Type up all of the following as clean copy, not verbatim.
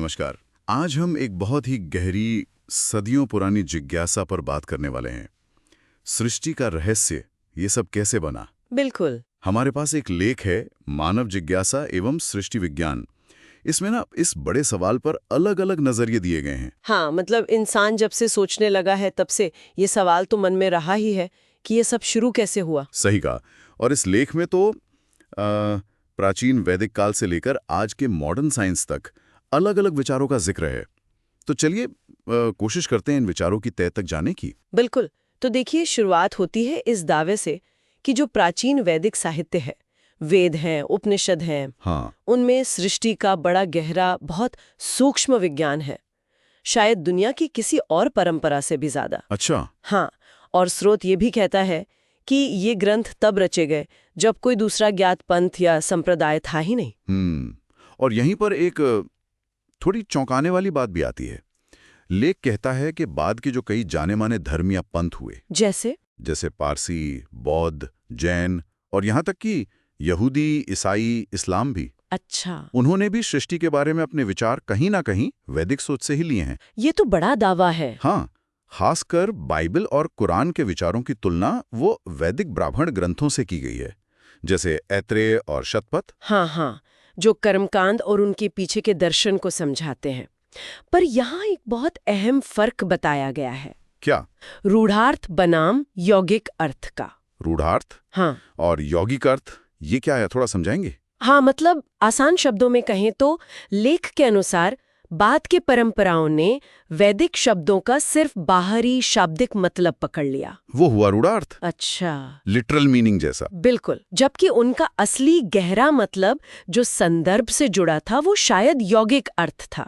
नमस्कार। आज हम एक बहुत ही गहरी, सदियों पुरानी जिज्ञासा पर बात करने वाले हैं। सृष्टि का रहस्य, ये सब कैसे बना? बिल्कुल। हमारे पास एक लेख है, मानव जिज्ञासा एवं सृष्टि विज्ञान। इसमें इस बड़े सवाल पर अलग अलग नजरिए दिए गए हैं। हाँ, मतलब इंसान जब से सोचने लगा है तब से ये सवाल तो मन में रहा ही है कि ये सब शुरू कैसे हुआ। सही कहा। और इस लेख में तो प्राचीन वैदिक काल से लेकर आज के मॉडर्न साइंस तक अलग अलग विचारों का जिक्र है। तो चलिए कोशिश करते हैं इन विचारों की तह तक जाने की। बिल्कुल। तो देखिए, शुरुआत होती है इस दावे से कि जो प्राचीन वैदिक साहित्य है, वेद हैं, उपनिषद हैं, हाँ, उनमें सृष्टि का बड़ा गहरा, बहुत सूक्ष्म विज्ञान है, शायद दुनिया की किसी और परंपरा से भी ज्यादा। अच्छा। हाँ, और स्रोत ये भी कहता है कि ये ग्रंथ तब रचे गए जब कोई दूसरा ज्ञात पंथ या संप्रदाय था ही नहीं। और यहीं पर एक थोड़ी चौंकाने वाली बात भी आती है। लेख कहता है कि बाद के जो कई जाने माने धर्म या पंथ हुए, जैसे पारसी, बौद्ध, जैन और यहाँ तक कि यहूदी, ईसाई, इस्लाम भी, अच्छा, उन्होंने भी सृष्टि के बारे में अपने विचार कहीं ना कहीं वैदिक सोच से ही लिए हैं। ये तो बड़ा दावा है। हाँ, खासकर बाइबल और कुरान के विचारों की तुलना वो वैदिक ब्राह्मण ग्रंथों से की गई है, जैसे ऐत्रेय और शतपथ। हाँ, जो कर्मकांड और उनके पीछे के दर्शन को समझाते हैं। पर यहाँ एक बहुत अहम फर्क बताया गया है। क्या? रूढ़ार्थ बनाम यौगिक अर्थ का। रूढ़ार्थ? हाँ। और यौगिक अर्थ, ये क्या है, थोड़ा समझाएंगे? हाँ, मतलब आसान शब्दों में कहें तो लेख के अनुसार बाद के परंपराओं ने वैदिक शब्दों का सिर्फ बाहरी शाब्दिक मतलब पकड़ लिया। वो हुआ रूढ़ार्थ। अच्छा, लिटरल मीनिंग जैसा। बिल्कुल। जबकि उनका असली गहरा मतलब जो संदर्भ से जुड़ा था वो शायद यौगिक अर्थ था,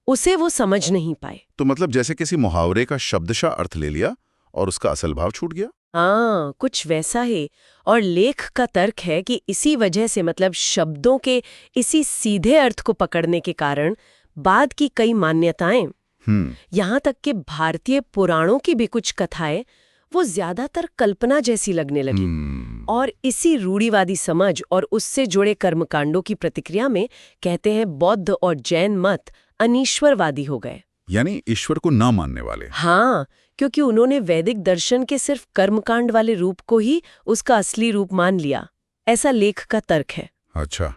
उसे वो समझ नहीं पाए। तो मतलब जैसे किसी मुहावरे का शब्दशः अर्थ ले लिया और उसका असल भाव छूट गया। हाँ, कुछ वैसा ही। और लेख का तर्क है कि इसी वजह से, मतलब शब्दों के इसी सीधे अर्थ को पकड़ने के कारण बाद की कई मान्यताएं, यहाँ तक कि भारतीय पुराणों की भी कुछ कथाएं, वो ज्यादातर कल्पना जैसी लगने लगी। और इसी रूढ़िवादी समझ और उससे जुड़े कर्मकांडों की प्रतिक्रिया में कहते हैं बौद्ध और जैन मत अनीश्वरवादी हो गए, यानी ईश्वर को ना मानने वाले। हाँ, क्योंकि उन्होंने वैदिक दर्शन के सिर्फ कर्मकांड वाले रूप को ही उसका असली रूप मान लिया। ऐसा लेख का तर्क है। अच्छा,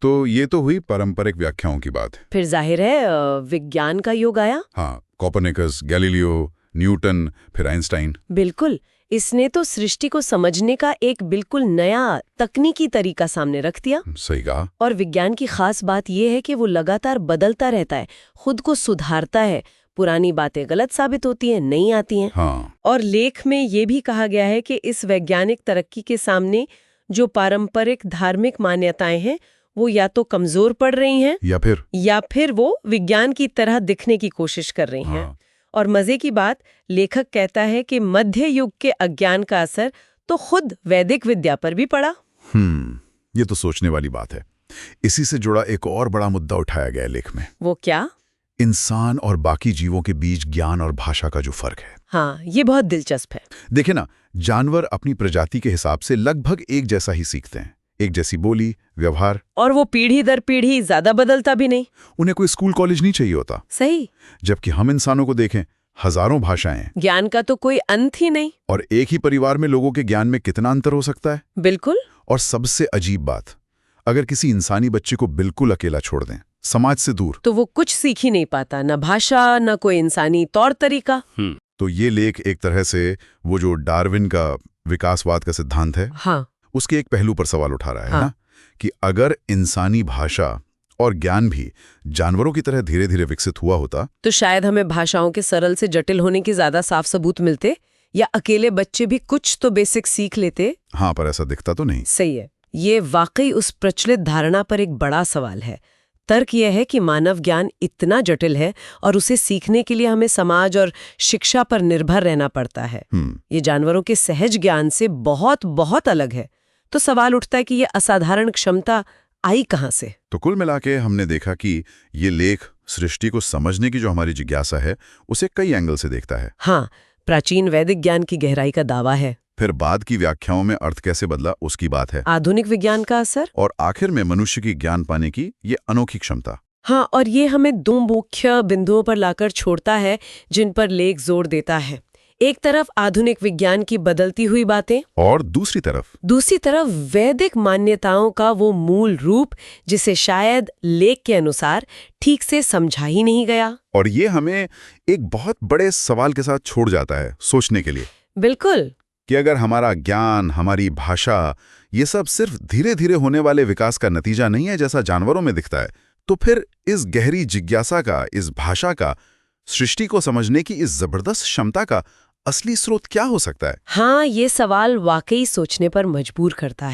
तो ये तो हुई पारंपरिक व्याख्याओं की बात। फिर जाहिर है विज्ञान का युग आया। हाँ, कोपरनिकस, गैलीलियो, न्यूटन, फिर आइंस्टाइन। बिल्कुल। इसने तो सृष्टि को समझने का एक बिल्कुल नया तकनीकी तरीका सामने रख दिया। सही कहा। और विज्ञान की खास बात यह है कि वो लगातार बदलता रहता है, खुद को सुधारता है। पुरानी बातें गलत साबित होती हैं, नई आती हैं। हाँ। और लेख में ये भी कहा गया है कि इस वैज्ञानिक तरक्की के सामने जो पारंपरिक धार्मिक मान्यताएं हैं वो या तो कमजोर पड़ रही हैं या फिर वो विज्ञान की तरह दिखने की कोशिश कर रही हैं। और मजे की बात, लेखक कहता है कि मध्य युग के अज्ञान का असर तो खुद वैदिक विद्या पर भी पड़ा। ये तो सोचने वाली बात है। इसी से जुड़ा एक और बड़ा मुद्दा उठाया गया लेख में। वो क्या? इंसान और बाकी जीवों के बीच ज्ञान और भाषा का जो फर्क है। हाँ, ये बहुत दिलचस्प है। देखे ना, जानवर अपनी प्रजाति के हिसाब से लगभग एक जैसा ही सीखते हैं, एक जैसी बोली, व्यवहार। और वो पीढ़ी दर पीढ़ी ज्यादा बदलता भी नहीं। उन्हें कोई स्कूल कॉलेज नहीं चाहिए होता। सही। जबकि हम इंसानों को देखें, हजारों भाषाएं, ज्ञान का तो कोई अंत ही नहीं। और एक ही परिवार में लोगों के ज्ञान में कितना अंतर हो सकता है। बिल्कुल। और सबसे अजीब बात, अगर किसी इंसानी बच्चे को बिल्कुल अकेला छोड़ दें, समाज से दूर, तो वो कुछ सीख ही नहीं पाता, न भाषा, न कोई इंसानी तौर तरीका। तो ये लेख एक तरह से वो जो डार्विन का विकासवाद का सिद्धांत है, हाँ, उसके एक पहलू पर सवाल उठा रहा है। ना, कि अगर इंसानी भाषा और ज्ञान भी जानवरों की तरह धीरे धीरे विकसित हुआ होता, तो शायद हमें भाषाओं के सरल से जटिल होने के ज्यादा साफ सबूत मिलते, या अकेले बच्चे भी कुछ तो बेसिक सीख लेते। हाँ, पर ऐसा दिखता तो नहीं। सही है। ये वाकई उस प्रचलित धारणा पर एक बड़ा सवाल है। तर्क यह है कि मानव ज्ञान इतना जटिल है और उसे सीखने के लिए हमें समाज और शिक्षा पर निर्भर रहना पड़ता है। ये जानवरों के सहज ज्ञान से बहुत बहुत अलग है। तो सवाल उठता है कि ये असाधारण क्षमता आई कहाँ से? तो कुल मिला के हमने देखा कि ये लेख सृष्टि को समझने की जो हमारी जिज्ञासा है उसे कई एंगल से देखता है। हाँ, प्राचीन वैदिक ज्ञान की गहराई का दावा है। फिर बाद की व्याख्याओं में अर्थ कैसे बदला उसकी बात है। आधुनिक विज्ञान का असर। और आखिर में मनुष्य की ज्ञान पाने की ये अनोखी क्षमता। हाँ, और ये हमें दो मुख्य बिंदुओं पर लाकर छोड़ता है जिन पर लेख जोर देता है। एक तरफ आधुनिक विज्ञान की बदलती हुई बातें और दूसरी तरफ वैदिक मान्यताओं का वो मूल रूप जिसे शायद लेख के अनुसार ठीक से समझा ही नहीं गया। और ये हमें एक बहुत बड़े सवाल के साथ छोड़ जाता है सोचने के लिए। बिल्कुल, कि अगर हमारा ज्ञान, हमारी भाषा, ये सब सिर्फ धीरे धीरे होने वाले विकास का नतीजा नहीं है जैसा जानवरों में दिखता है, तो फिर इस गहरी जिज्ञासा का, इस भाषा का, सृष्टि को समझने की इस जबरदस्त क्षमता का असली स्रोत क्या हो सकता है? हाँ, ये सवाल वाकई सोचने पर मजबूर करता है।